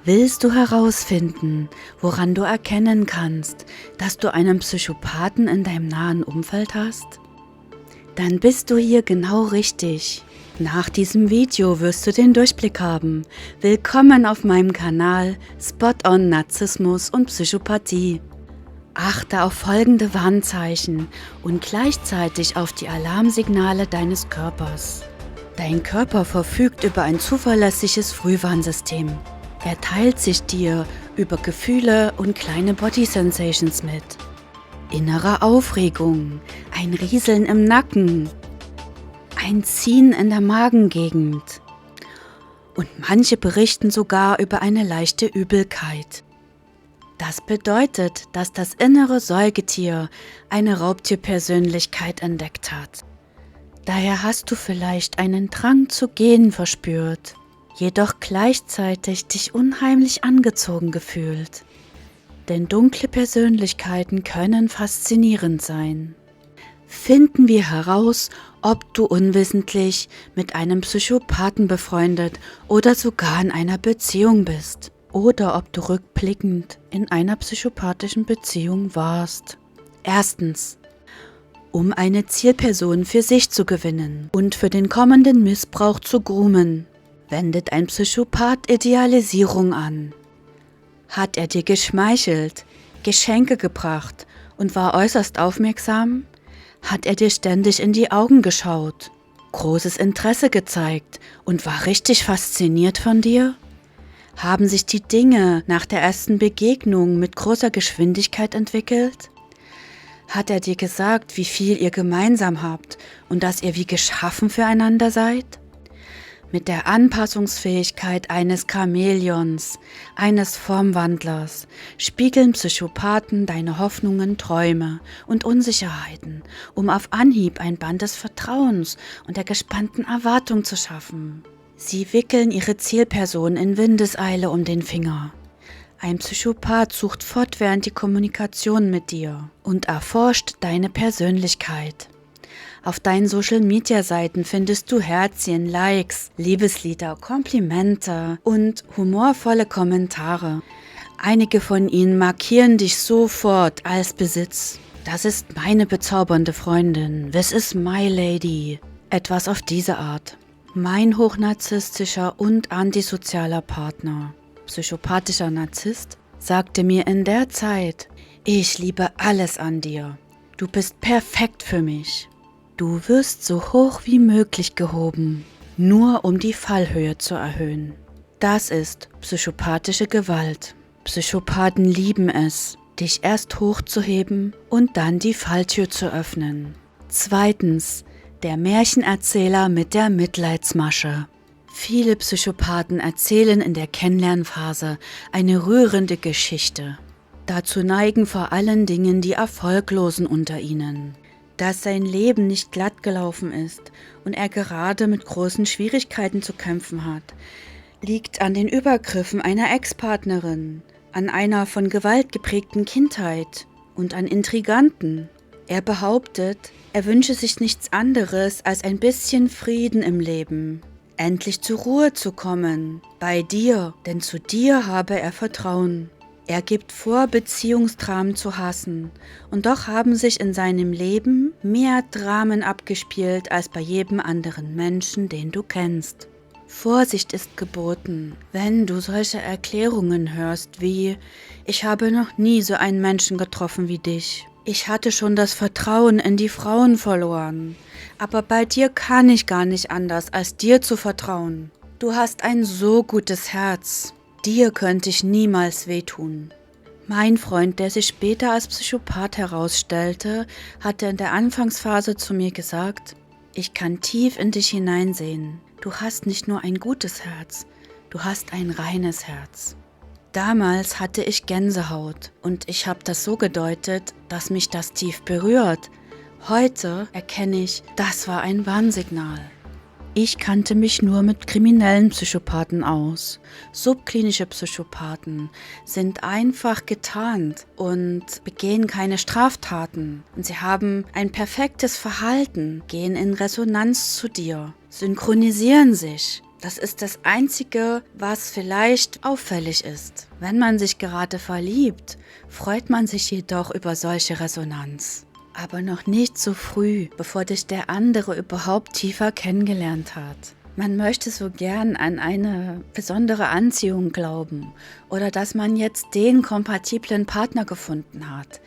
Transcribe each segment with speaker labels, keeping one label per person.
Speaker 1: Willst du herausfinden, woran du erkennen kannst, dass du einen Psychopathen in deinem nahen Umfeld hast? Dann bist du hier genau richtig. Nach diesem Video wirst du den Durchblick haben. Willkommen auf meinem Kanal Spot on Narzissmus und Psychopathie. Achte auf folgende Warnzeichen und gleichzeitig auf die Alarmsignale deines Körpers. Dein Körper verfügt über ein zuverlässiges Frühwarnsystem. Er teilt sich dir über Gefühle und kleine Body Sensations mit. Innere Aufregung, ein Rieseln im Nacken, ein Ziehen in der Magengegend. Und manche berichten sogar über eine leichte Übelkeit. Das bedeutet, dass das innere Säugetier eine Raubtierpersönlichkeit entdeckt hat. Daher hast du vielleicht einen Drang zu gehen verspürt, jedoch gleichzeitig dich unheimlich angezogen gefühlt. Denn dunkle Persönlichkeiten können faszinierend sein. Finden wir heraus, ob du unwissentlich mit einem Psychopathen befreundet oder sogar in einer Beziehung bist. Oder ob du rückblickend in einer psychopathischen Beziehung warst. Erstens, um eine Zielperson für sich zu gewinnen und für den kommenden Missbrauch zu groomen, wendet ein Psychopath Idealisierung an. Hat er dir geschmeichelt, Geschenke gebracht und war äußerst aufmerksam? Hat er dir ständig in die Augen geschaut, großes Interesse gezeigt und war richtig fasziniert von dir? Haben sich die Dinge nach der ersten Begegnung mit großer Geschwindigkeit entwickelt? Hat er dir gesagt, wie viel ihr gemeinsam habt und dass ihr wie geschaffen füreinander seid? Mit der Anpassungsfähigkeit eines Chamäleons, eines Formwandlers, spiegeln Psychopathen deine Hoffnungen, Träume und Unsicherheiten, um auf Anhieb ein Band des Vertrauens und der gespannten Erwartung zu schaffen. Sie wickeln ihre Zielperson in Windeseile um den Finger. Ein Psychopath sucht fortwährend die Kommunikation mit dir und erforscht deine Persönlichkeit. Auf deinen Social-Media-Seiten findest du Herzchen, Likes, Liebeslieder, Komplimente und humorvolle Kommentare. Einige von ihnen markieren dich sofort als Besitz. Das ist meine bezaubernde Freundin. This is my lady. Etwas auf diese Art. Mein hochnarzisstischer und antisozialer Partner, psychopathischer Narzisst, sagte mir in der Zeit: Ich liebe alles an dir. Du bist perfekt für mich. Du wirst so hoch wie möglich gehoben, nur um die Fallhöhe zu erhöhen. Das ist psychopathische Gewalt. Psychopathen lieben es, dich erst hochzuheben und dann die Falltür zu öffnen. Zweitens, der Märchenerzähler mit der Mitleidsmasche. Viele Psychopathen erzählen in der Kennenlernphase eine rührende Geschichte. Dazu neigen vor allen Dingen die Erfolglosen unter ihnen. Dass sein Leben nicht glatt gelaufen ist und er gerade mit großen Schwierigkeiten zu kämpfen hat, liegt an den Übergriffen einer Ex-Partnerin, an einer von Gewalt geprägten Kindheit und an Intriganten. Er behauptet, er wünsche sich nichts anderes als ein bisschen Frieden im Leben, endlich zur Ruhe zu kommen, bei dir, denn zu dir habe er Vertrauen. Er gibt vor, Beziehungsdramen zu hassen, und doch haben sich in seinem Leben mehr Dramen abgespielt als bei jedem anderen Menschen, den du kennst. Vorsicht ist geboten, wenn du solche Erklärungen hörst wie: Ich habe noch nie so einen Menschen getroffen wie dich. Ich hatte schon das Vertrauen in die Frauen verloren, aber bei dir kann ich gar nicht anders, als dir zu vertrauen. Du hast ein so gutes Herz. Dir könnte ich niemals wehtun. Mein Freund, der sich später als Psychopath herausstellte, hatte in der Anfangsphase zu mir gesagt: Ich kann tief in dich hineinsehen. Du hast nicht nur ein gutes Herz, du hast ein reines Herz. Damals hatte ich Gänsehaut und ich habe das so gedeutet, dass mich das tief berührt. Heute erkenne ich, das war ein Warnsignal. Ich kannte mich nur mit kriminellen Psychopathen aus. Subklinische Psychopathen sind einfach getarnt und begehen keine Straftaten. Und sie haben ein perfektes Verhalten, gehen in Resonanz zu dir, synchronisieren sich. Das ist das Einzige, was vielleicht auffällig ist. Wenn man sich gerade verliebt, freut man sich jedoch über solche Resonanz. Aber noch nicht so früh, bevor dich der andere überhaupt tiefer kennengelernt hat. Man möchte so gern an eine besondere Anziehung glauben oder dass man jetzt den kompatiblen Partner gefunden hat.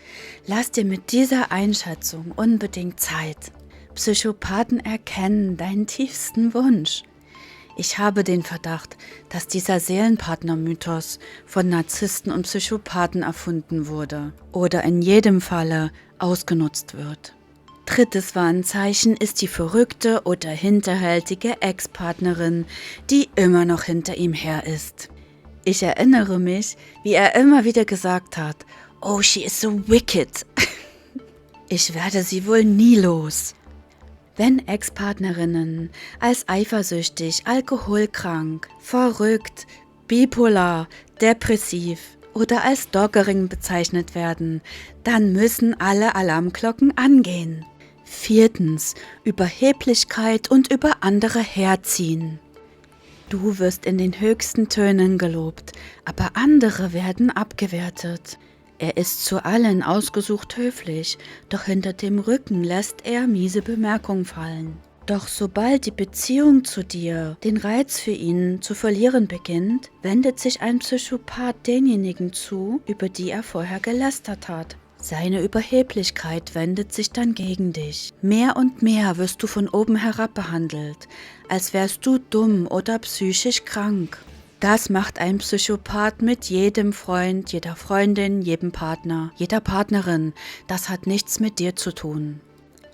Speaker 1: Lass dir mit dieser Einschätzung unbedingt Zeit. Psychopathen erkennen deinen tiefsten Wunsch. Ich habe den Verdacht, dass dieser Seelenpartner-Mythos von Narzissten und Psychopathen erfunden wurde oder in jedem Falle ausgenutzt wird. Drittes Warnzeichen ist die verrückte oder hinterhältige Ex-Partnerin, die immer noch hinter ihm her ist. Ich erinnere mich, wie er immer wieder gesagt hat, "Oh, she is so wicked." Ich werde sie wohl nie los. Wenn Ex-Partnerinnen als eifersüchtig, alkoholkrank, verrückt, bipolar, depressiv oder als Stalkering bezeichnet werden, dann müssen alle Alarmglocken angehen. Viertens, Überheblichkeit und über andere herziehen. Du wirst in den höchsten Tönen gelobt, aber andere werden abgewertet. Er ist zu allen ausgesucht höflich, doch hinter dem Rücken lässt er miese Bemerkungen fallen. Doch sobald die Beziehung zu dir den Reiz für ihn zu verlieren beginnt, wendet sich ein Psychopath denjenigen zu, über die er vorher gelästert hat. Seine Überheblichkeit wendet sich dann gegen dich. Mehr und mehr wirst du von oben herab behandelt, als wärst du dumm oder psychisch krank. Das macht ein Psychopath mit jedem Freund, jeder Freundin, jedem Partner, jeder Partnerin. Das hat nichts mit dir zu tun.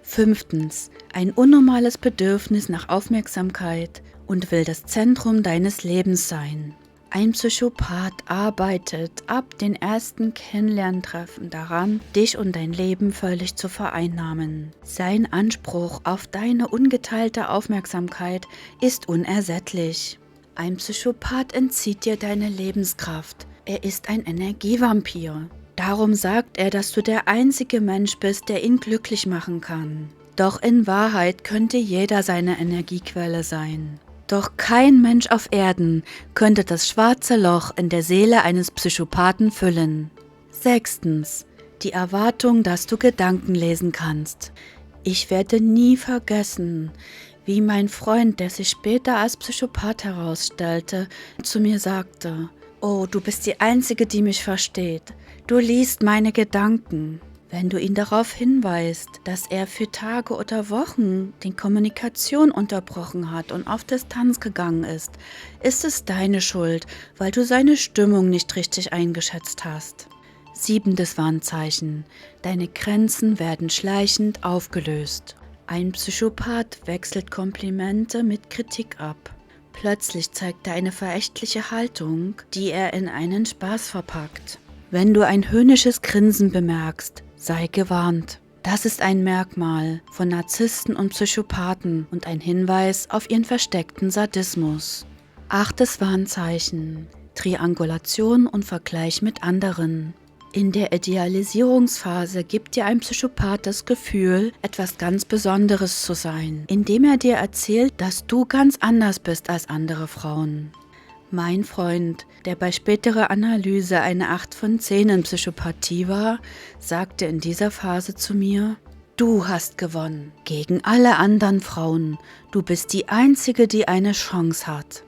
Speaker 1: Fünftens, ein unnormales Bedürfnis nach Aufmerksamkeit und will das Zentrum deines Lebens sein. Ein Psychopath arbeitet ab den ersten Kennenlerntreffen daran, dich und dein Leben völlig zu vereinnahmen. Sein Anspruch auf deine ungeteilte Aufmerksamkeit ist unersättlich. Ein Psychopath entzieht dir deine Lebenskraft. Er ist ein Energievampir. Darum sagt er, dass du der einzige Mensch bist, der ihn glücklich machen kann. Doch in Wahrheit könnte jeder seine Energiequelle sein. Doch kein Mensch auf Erden könnte das schwarze Loch in der Seele eines Psychopathen füllen. Sechstens, die Erwartung, dass du Gedanken lesen kannst. Ich werde nie vergessen, wie mein Freund, der sich später als Psychopath herausstellte, zu mir sagte: "Oh, du bist die Einzige, die mich versteht. Du liest meine Gedanken." Wenn du ihn darauf hinweist, dass er für Tage oder Wochen die Kommunikation unterbrochen hat und auf Distanz gegangen ist es deine Schuld, weil du seine Stimmung nicht richtig eingeschätzt hast. Siebentes Warnzeichen: Deine Grenzen werden schleichend aufgelöst. Ein Psychopath wechselt Komplimente mit Kritik ab. Plötzlich zeigt er eine verächtliche Haltung, die er in einen Spaß verpackt. Wenn du ein höhnisches Grinsen bemerkst, sei gewarnt. Das ist ein Merkmal von Narzissten und Psychopathen und ein Hinweis auf ihren versteckten Sadismus. Achtes Warnzeichen: Triangulation und Vergleich mit anderen. In der Idealisierungsphase gibt dir ein Psychopath das Gefühl, etwas ganz Besonderes zu sein, indem er dir erzählt, dass du ganz anders bist als andere Frauen. Mein Freund, der bei späterer Analyse eine 8 von 10 in Psychopathie war, sagte in dieser Phase zu mir: "Du hast gewonnen gegen alle anderen Frauen. Du bist die Einzige, die eine Chance hat."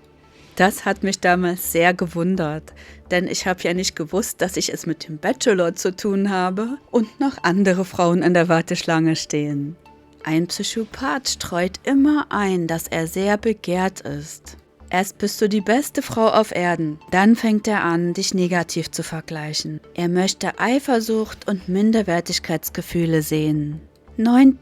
Speaker 1: Das hat mich damals sehr gewundert, denn ich habe ja nicht gewusst, dass ich es mit dem Bachelor zu tun habe und noch andere Frauen in der Warteschlange stehen. Ein Psychopath streut immer ein, dass er sehr begehrt ist. Erst bist du die beste Frau auf Erden, dann fängt er an, dich negativ zu vergleichen. Er möchte Eifersucht und Minderwertigkeitsgefühle sehen. 9.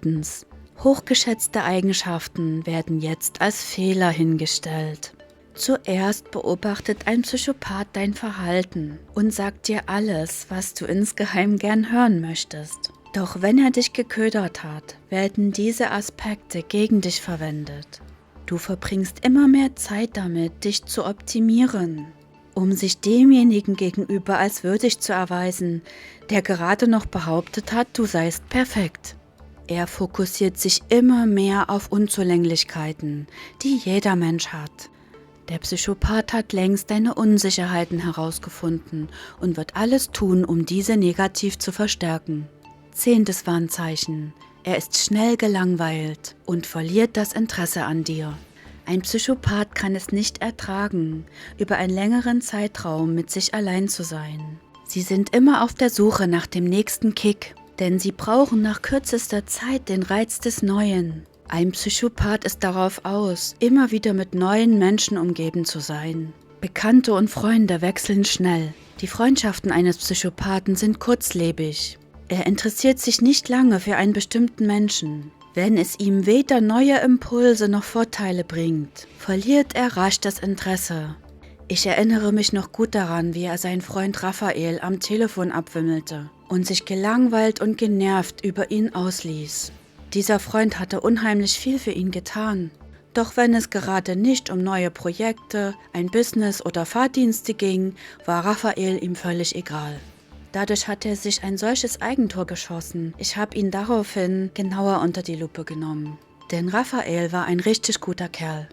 Speaker 1: Hochgeschätzte Eigenschaften werden jetzt als Fehler hingestellt. Zuerst beobachtet ein Psychopath dein Verhalten und sagt dir alles, was du insgeheim gern hören möchtest. Doch wenn er dich geködert hat, werden diese Aspekte gegen dich verwendet. Du verbringst immer mehr Zeit damit, dich zu optimieren, um sich demjenigen gegenüber als würdig zu erweisen, der gerade noch behauptet hat, du seist perfekt. Er fokussiert sich immer mehr auf Unzulänglichkeiten, die jeder Mensch hat. Der Psychopath hat längst deine Unsicherheiten herausgefunden und wird alles tun, um diese negativ zu verstärken. 10. Warnzeichen. Er ist schnell gelangweilt und verliert das Interesse an dir. Ein Psychopath kann es nicht ertragen, über einen längeren Zeitraum mit sich allein zu sein. Sie sind immer auf der Suche nach dem nächsten Kick, denn sie brauchen nach kürzester Zeit den Reiz des Neuen. Ein Psychopath ist darauf aus, immer wieder mit neuen Menschen umgeben zu sein. Bekannte und Freunde wechseln schnell. Die Freundschaften eines Psychopathen sind kurzlebig. Er interessiert sich nicht lange für einen bestimmten Menschen. Wenn es ihm weder neue Impulse noch Vorteile bringt, verliert er rasch das Interesse. Ich erinnere mich noch gut daran, wie er seinen Freund Raphael am Telefon abwimmelte und sich gelangweilt und genervt über ihn ausließ. Dieser Freund hatte unheimlich viel für ihn getan. Doch wenn es gerade nicht um neue Projekte, ein Business oder Fahrdienste ging, war Raphael ihm völlig egal. Dadurch hat er sich ein solches Eigentor geschossen. Ich habe ihn daraufhin genauer unter die Lupe genommen. Denn Raphael war ein richtig guter Kerl.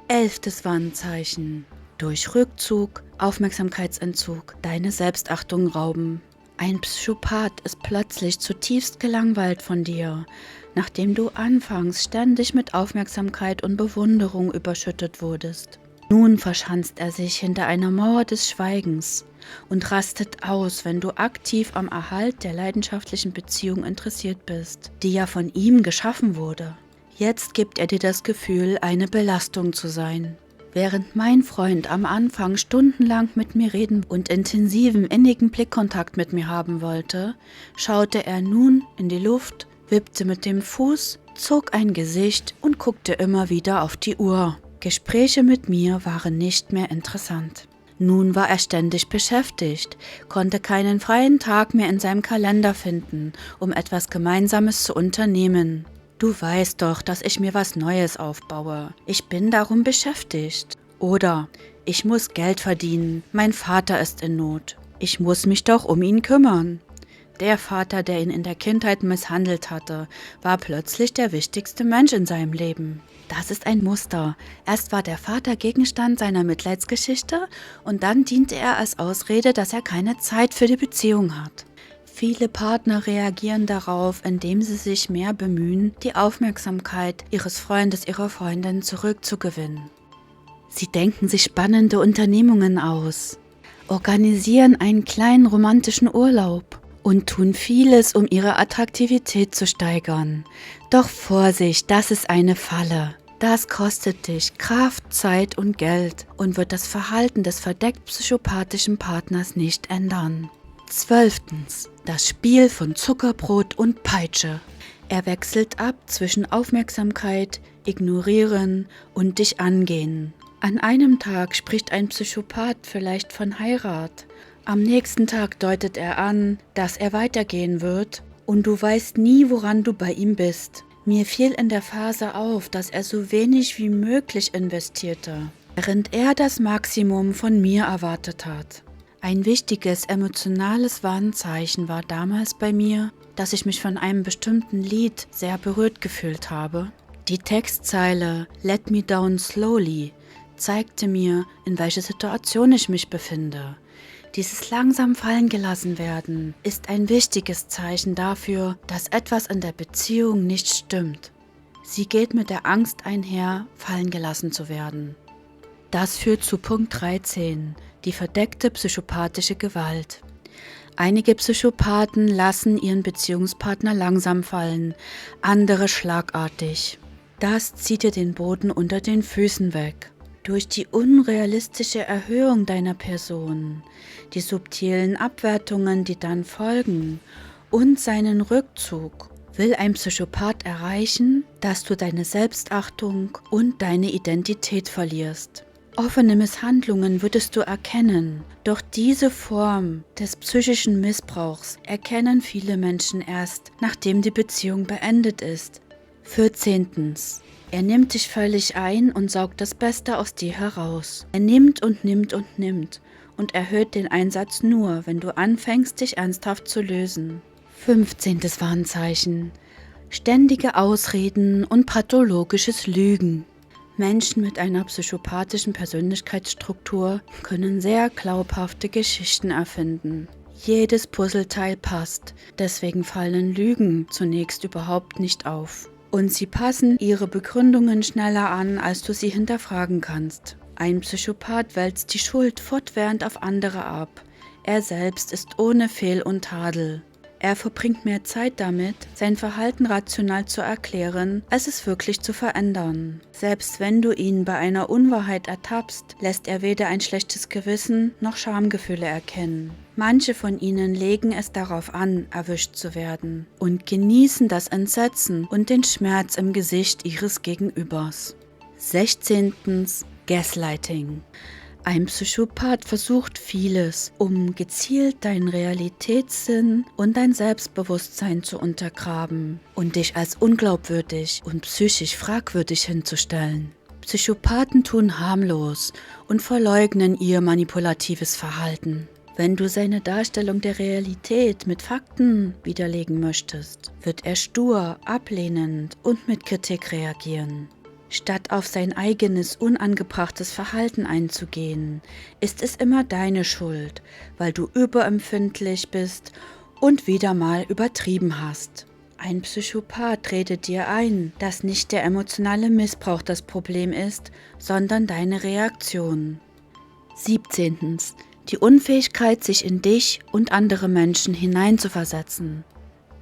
Speaker 1: 11. Warnzeichen. Durch Rückzug, Aufmerksamkeitsentzug, deine Selbstachtung rauben. Ein Psychopath ist plötzlich zutiefst gelangweilt von dir, nachdem du anfangs ständig mit Aufmerksamkeit und Bewunderung überschüttet wurdest. Nun verschanzt er sich hinter einer Mauer des Schweigens und rastet aus, wenn du aktiv am Erhalt der leidenschaftlichen Beziehung interessiert bist, die ja von ihm geschaffen wurde. Jetzt gibt er dir das Gefühl, eine Belastung zu sein. Während mein Freund am Anfang stundenlang mit mir reden und intensiven, innigen Blickkontakt mit mir haben wollte, schaute er nun in die Luft, wippte mit dem Fuß, zog ein Gesicht und guckte immer wieder auf die Uhr. Gespräche mit mir waren nicht mehr interessant. Nun war er ständig beschäftigt, konnte keinen freien Tag mehr in seinem Kalender finden, um etwas Gemeinsames zu unternehmen. Du weißt doch, dass ich mir was Neues aufbaue. Ich bin darum beschäftigt. Oder ich muss Geld verdienen. Mein Vater ist in Not. Ich muss mich doch um ihn kümmern. Der Vater, der ihn in der Kindheit misshandelt hatte, war plötzlich der wichtigste Mensch in seinem Leben. Das ist ein Muster. Erst war der Vater Gegenstand seiner Mitleidsgeschichte und dann diente er als Ausrede, dass er keine Zeit für die Beziehung hat. Viele Partner reagieren darauf, indem sie sich mehr bemühen, die Aufmerksamkeit ihres Freundes, ihrer Freundin zurückzugewinnen. Sie denken sich spannende Unternehmungen aus, organisieren einen kleinen romantischen Urlaub und tun vieles, um ihre Attraktivität zu steigern. Doch Vorsicht, das ist eine Falle. Das kostet dich Kraft, Zeit und Geld und wird das Verhalten des verdeckt psychopathischen Partners nicht ändern. 12. Das Spiel von Zuckerbrot und Peitsche. Er wechselt ab zwischen Aufmerksamkeit, Ignorieren und dich angehen. An einem Tag spricht ein Psychopath vielleicht von Heirat. Am nächsten Tag deutet er an, dass er weitergehen wird und du weißt nie, woran du bei ihm bist. Mir fiel in der Phase auf, dass er so wenig wie möglich investierte, während er das Maximum von mir erwartet hat. Ein wichtiges emotionales Warnzeichen war damals bei mir, dass ich mich von einem bestimmten Lied sehr berührt gefühlt habe. Die Textzeile "Let me down slowly" zeigte mir, in welcher Situation ich mich befinde. Dieses langsam fallen gelassen werden ist ein wichtiges Zeichen dafür, dass etwas in der Beziehung nicht stimmt. Sie geht mit der Angst einher, fallen gelassen zu werden. Das führt zu Punkt 13, die verdeckte psychopathische Gewalt. Einige Psychopathen lassen ihren Beziehungspartner langsam fallen, andere schlagartig. Das zieht dir den Boden unter den Füßen weg. Durch die unrealistische Erhöhung deiner Person, die subtilen Abwertungen, die dann folgen, und seinen Rückzug, will ein Psychopath erreichen, dass du deine Selbstachtung und deine Identität verlierst. Offene Misshandlungen würdest du erkennen, doch diese Form des psychischen Missbrauchs erkennen viele Menschen erst, nachdem die Beziehung beendet ist. 14. Er nimmt dich völlig ein und saugt das Beste aus dir heraus. Er nimmt und nimmt und nimmt und erhöht den Einsatz nur, wenn du anfängst, dich ernsthaft zu lösen. 15. Warnzeichen. Ständige Ausreden und pathologisches Lügen. Menschen mit einer psychopathischen Persönlichkeitsstruktur können sehr glaubhafte Geschichten erfinden. Jedes Puzzleteil passt, deswegen fallen Lügen zunächst überhaupt nicht auf. Und sie passen ihre Begründungen schneller an, als du sie hinterfragen kannst. Ein Psychopath wälzt die Schuld fortwährend auf andere ab. Er selbst ist ohne Fehl und Tadel. Er verbringt mehr Zeit damit, sein Verhalten rational zu erklären, als es wirklich zu verändern. Selbst wenn du ihn bei einer Unwahrheit ertappst, lässt er weder ein schlechtes Gewissen noch Schamgefühle erkennen. Manche von ihnen legen es darauf an, erwischt zu werden und genießen das Entsetzen und den Schmerz im Gesicht ihres Gegenübers. 16. Gaslighting. Ein Psychopath versucht vieles, um gezielt deinen Realitätssinn und dein Selbstbewusstsein zu untergraben und dich als unglaubwürdig und psychisch fragwürdig hinzustellen. Psychopathen tun harmlos und verleugnen ihr manipulatives Verhalten. Wenn du seine Darstellung der Realität mit Fakten widerlegen möchtest, wird er stur, ablehnend und mit Kritik reagieren. Statt auf sein eigenes unangebrachtes Verhalten einzugehen, ist es immer deine Schuld, weil du überempfindlich bist und wieder mal übertrieben hast. Ein Psychopath redet dir ein, dass nicht der emotionale Missbrauch das Problem ist, sondern deine Reaktion. 17. Die Unfähigkeit, sich in dich und andere Menschen hineinzuversetzen.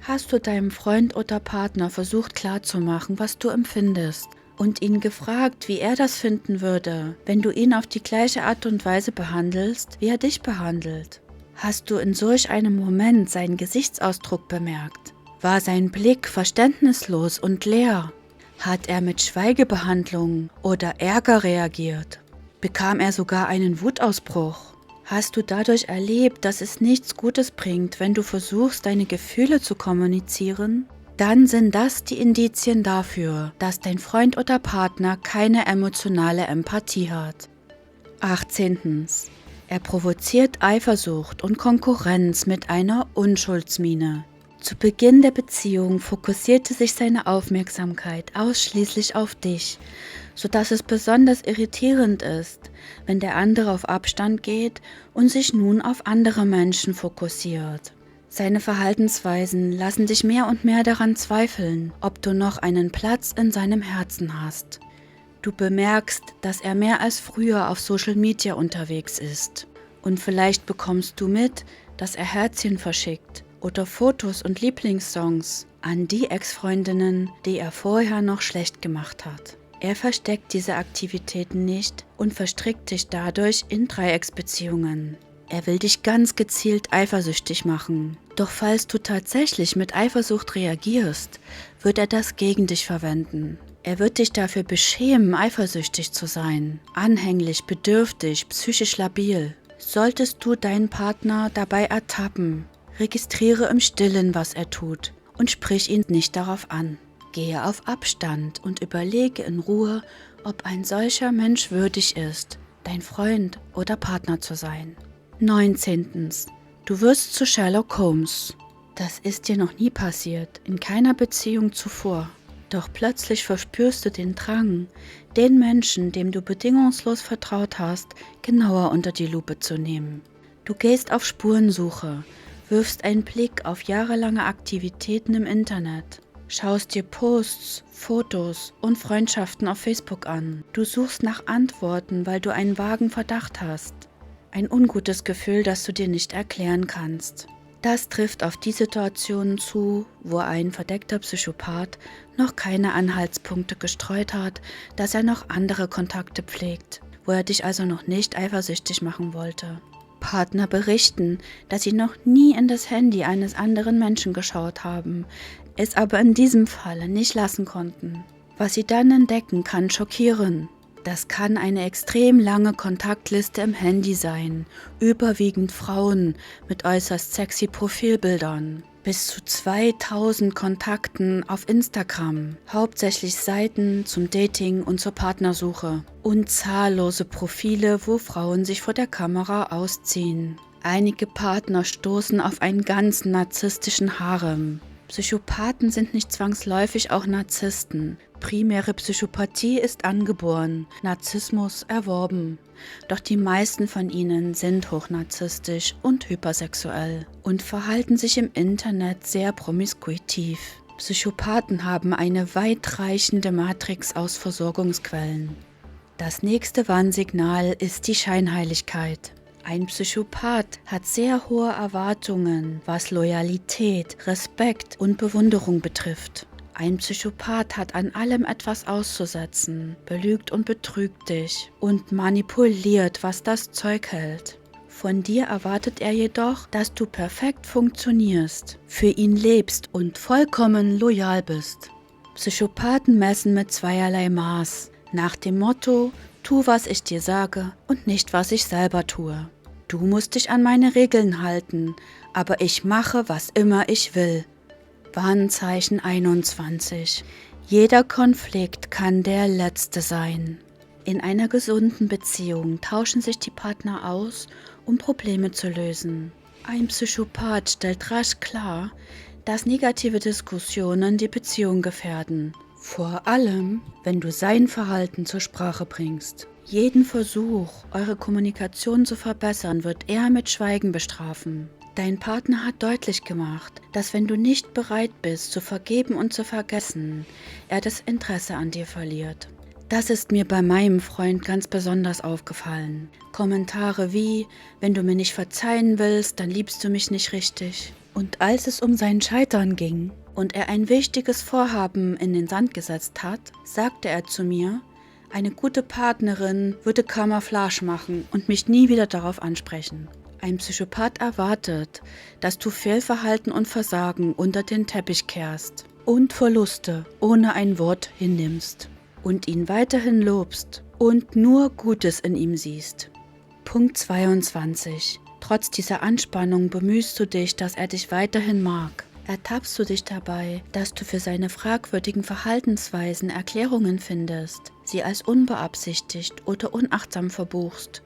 Speaker 1: Hast du deinem Freund oder Partner versucht klarzumachen, was du empfindest? Und ihn gefragt, wie er das finden würde, wenn du ihn auf die gleiche Art und Weise behandelst, wie er dich behandelt? Hast du in solch einem Moment seinen Gesichtsausdruck bemerkt? War sein Blick verständnislos und leer? Hat er mit Schweigebehandlung oder Ärger reagiert? Bekam er sogar einen Wutausbruch? Hast du dadurch erlebt, dass es nichts Gutes bringt, wenn du versuchst, deine Gefühle zu kommunizieren? Dann sind das die Indizien dafür, dass dein Freund oder Partner keine emotionale Empathie hat. 18. Er provoziert Eifersucht und Konkurrenz mit einer Unschuldsmiene. Zu Beginn der Beziehung fokussierte sich seine Aufmerksamkeit ausschließlich auf dich, sodass es besonders irritierend ist, wenn der andere auf Abstand geht und sich nun auf andere Menschen fokussiert. Seine Verhaltensweisen lassen dich mehr und mehr daran zweifeln, ob du noch einen Platz in seinem Herzen hast. Du bemerkst, dass er mehr als früher auf Social Media unterwegs ist. Und vielleicht bekommst du mit, dass er Herzchen verschickt oder Fotos und Lieblingssongs an die Ex-Freundinnen, die er vorher noch schlecht gemacht hat. Er versteckt diese Aktivitäten nicht und verstrickt dich dadurch in Dreiecksbeziehungen. Er will dich ganz gezielt eifersüchtig machen. Doch falls du tatsächlich mit Eifersucht reagierst, wird er das gegen dich verwenden. Er wird dich dafür beschämen, eifersüchtig zu sein, anhänglich, bedürftig, psychisch labil. Solltest du deinen Partner dabei ertappen, registriere im Stillen, was er tut und sprich ihn nicht darauf an. Gehe auf Abstand und überlege in Ruhe, ob ein solcher Mensch würdig ist, dein Freund oder Partner zu sein. 19. Du wirst zu Sherlock Holmes. Das ist dir noch nie passiert, in keiner Beziehung zuvor. Doch plötzlich verspürst du den Drang, den Menschen, dem du bedingungslos vertraut hast, genauer unter die Lupe zu nehmen. Du gehst auf Spurensuche, wirfst einen Blick auf jahrelange Aktivitäten im Internet, schaust dir Posts, Fotos und Freundschaften auf Facebook an. Du suchst nach Antworten, weil du einen vagen Verdacht hast. Ein ungutes Gefühl, das du dir nicht erklären kannst. Das trifft auf die Situationen zu, wo ein verdeckter Psychopath noch keine Anhaltspunkte gestreut hat, dass er noch andere Kontakte pflegt, wo er dich also noch nicht eifersüchtig machen wollte. Partner berichten, dass sie noch nie in das Handy eines anderen Menschen geschaut haben, es aber in diesem Falle nicht lassen konnten. Was sie dann entdecken, kann schockieren. Das kann eine extrem lange Kontaktliste im Handy sein, überwiegend Frauen mit äußerst sexy Profilbildern. Bis zu 2000 Kontakten auf Instagram, hauptsächlich Seiten zum Dating und zur Partnersuche. Und zahllose Profile, wo Frauen sich vor der Kamera ausziehen. Einige Partner stoßen auf einen ganz narzisstischen Harem. Psychopathen sind nicht zwangsläufig auch Narzissten. Primäre Psychopathie ist angeboren, Narzissmus erworben. Doch die meisten von ihnen sind hochnarzisstisch und hypersexuell und verhalten sich im Internet sehr promiskuitiv. Psychopathen haben eine weitreichende Matrix aus Versorgungsquellen. Das nächste Warnsignal ist die Scheinheiligkeit. Ein Psychopath hat sehr hohe Erwartungen, was Loyalität, Respekt und Bewunderung betrifft. Ein Psychopath hat an allem etwas auszusetzen, belügt und betrügt dich und manipuliert, was das Zeug hält. Von dir erwartet er jedoch, dass du perfekt funktionierst, für ihn lebst und vollkommen loyal bist. Psychopathen messen mit zweierlei Maß, nach dem Motto, tu, was ich dir sage und nicht, was ich selber tue. Du musst dich an meine Regeln halten, aber ich mache, was immer ich will. Warnzeichen 21. Jeder Konflikt kann der letzte sein. In einer gesunden Beziehung tauschen sich die Partner aus, um Probleme zu lösen. Ein Psychopath stellt rasch klar, dass negative Diskussionen die Beziehung gefährden. Vor allem, wenn du sein Verhalten zur Sprache bringst. Jeden Versuch, eure Kommunikation zu verbessern, wird er mit Schweigen bestrafen. Dein Partner hat deutlich gemacht, dass wenn du nicht bereit bist, zu vergeben und zu vergessen, er das Interesse an dir verliert. Das ist mir bei meinem Freund ganz besonders aufgefallen. Kommentare wie, wenn du mir nicht verzeihen willst, dann liebst du mich nicht richtig. Und als es um sein Scheitern ging und er ein wichtiges Vorhaben in den Sand gesetzt hat, sagte er zu mir, eine gute Partnerin würde Camouflage machen und mich nie wieder darauf ansprechen. Ein Psychopath erwartet, dass du Fehlverhalten und Versagen unter den Teppich kehrst und Verluste ohne ein Wort hinnimmst und ihn weiterhin lobst und nur Gutes in ihm siehst. Punkt 22. Trotz dieser Anspannung bemühst du dich, dass er dich weiterhin mag. Ertappst du dich dabei, dass du für seine fragwürdigen Verhaltensweisen Erklärungen findest, sie als unbeabsichtigt oder unachtsam verbuchst.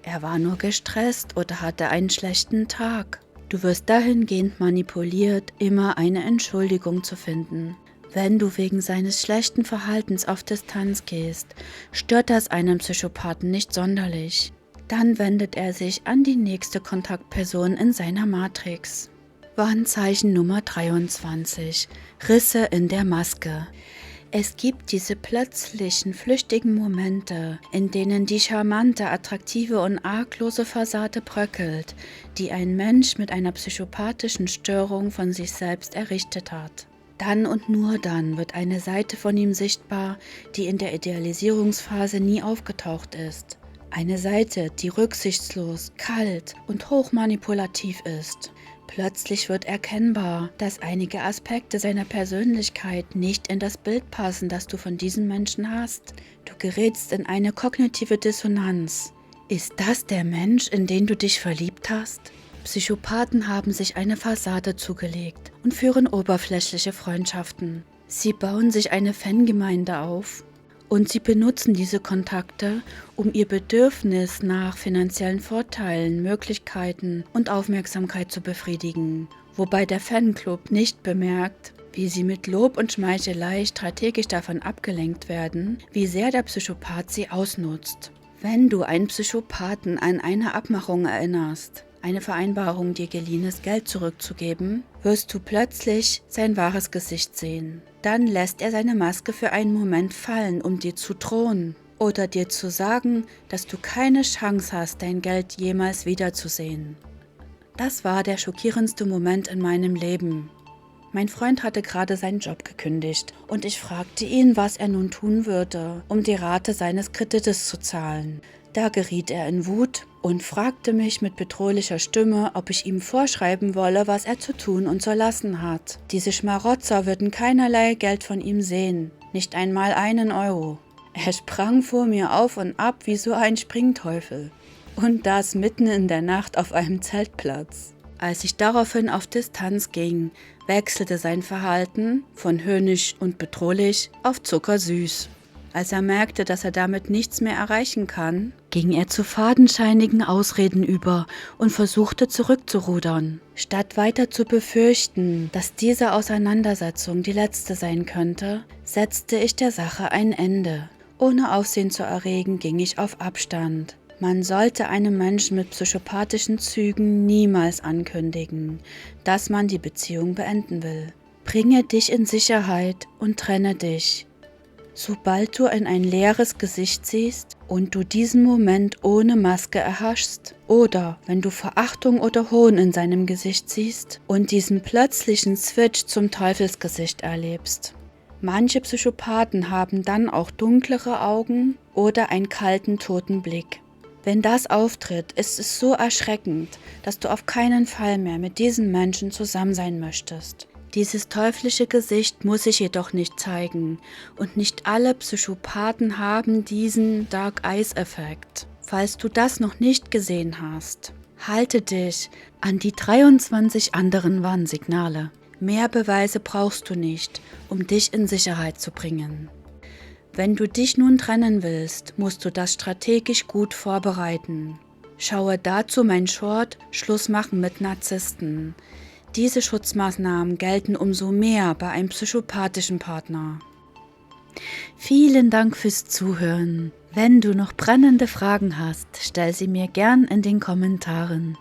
Speaker 1: Er war nur gestresst oder hatte einen schlechten Tag. Du wirst dahingehend manipuliert, immer eine Entschuldigung zu finden. Wenn du wegen seines schlechten Verhaltens auf Distanz gehst, stört das einen Psychopathen nicht sonderlich. Dann wendet er sich an die nächste Kontaktperson in seiner Matrix. Warnzeichen Nummer 23. Risse in der Maske. Es gibt diese plötzlichen, flüchtigen Momente, in denen die charmante, attraktive und arglose Fassade bröckelt, die ein Mensch mit einer psychopathischen Störung von sich selbst errichtet hat. Dann und nur dann wird eine Seite von ihm sichtbar, die in der Idealisierungsphase nie aufgetaucht ist. Eine Seite, die rücksichtslos, kalt und hochmanipulativ ist. Plötzlich wird erkennbar, dass einige Aspekte seiner Persönlichkeit nicht in das Bild passen, das du von diesem Menschen hast. Du gerätst in eine kognitive Dissonanz. Ist das der Mensch, in den du dich verliebt hast? Psychopathen haben sich eine Fassade zugelegt und führen oberflächliche Freundschaften. Sie bauen sich eine Fangemeinde auf. Und sie benutzen diese Kontakte, um ihr Bedürfnis nach finanziellen Vorteilen, Möglichkeiten und Aufmerksamkeit zu befriedigen, wobei der Fanclub nicht bemerkt, wie sie mit Lob und Schmeichelei strategisch davon abgelenkt werden, wie sehr der Psychopath sie ausnutzt. Wenn du einen Psychopathen an eine Abmachung erinnerst, eine Vereinbarung, dir geliehenes Geld zurückzugeben, wirst du plötzlich sein wahres Gesicht sehen. Dann lässt er seine Maske für einen Moment fallen, um dir zu drohen oder dir zu sagen, dass du keine Chance hast, dein Geld jemals wiederzusehen. Das war der schockierendste Moment in meinem Leben. Mein Freund hatte gerade seinen Job gekündigt und ich fragte ihn, was er nun tun würde, um die Rate seines Kredites zu zahlen. Da geriet er in Wut und fragte mich mit bedrohlicher Stimme, ob ich ihm vorschreiben wolle, was er zu tun und zu lassen hat. Diese Schmarotzer würden keinerlei Geld von ihm sehen, nicht einmal einen Euro. Er sprang vor mir auf und ab wie so ein Springteufel. Und das mitten in der Nacht auf einem Zeltplatz. Als ich daraufhin auf Distanz ging, wechselte sein Verhalten von höhnisch und bedrohlich auf zuckersüß. Als er merkte, dass er damit nichts mehr erreichen kann, ging er zu fadenscheinigen Ausreden über und versuchte zurückzurudern. Statt weiter zu befürchten, dass diese Auseinandersetzung die letzte sein könnte, setzte ich der Sache ein Ende. Ohne Aufsehen zu erregen, ging ich auf Abstand. Man sollte einem Menschen mit psychopathischen Zügen niemals ankündigen, dass man die Beziehung beenden will. Bringe dich in Sicherheit und trenne dich. Sobald du in ein leeres Gesicht siehst und du diesen Moment ohne Maske erhaschst, oder wenn du Verachtung oder Hohn in seinem Gesicht siehst und diesen plötzlichen Switch zum Teufelsgesicht erlebst. Manche Psychopathen haben dann auch dunklere Augen oder einen kalten, toten Blick. Wenn das auftritt, ist es so erschreckend, dass du auf keinen Fall mehr mit diesen Menschen zusammen sein möchtest. Dieses teuflische Gesicht muss sich jedoch nicht zeigen und nicht alle Psychopathen haben diesen Dark Eyes Effekt. Falls du das noch nicht gesehen hast, halte dich an die 23 anderen Warnsignale. Mehr Beweise brauchst du nicht, um dich in Sicherheit zu bringen. Wenn du dich nun trennen willst, musst du das strategisch gut vorbereiten. Schaue dazu mein Short Schluss machen mit Narzissten. Diese Schutzmaßnahmen gelten umso mehr bei einem psychopathischen Partner. Vielen Dank fürs Zuhören. Wenn du noch brennende Fragen hast, stell sie mir gern in den Kommentaren.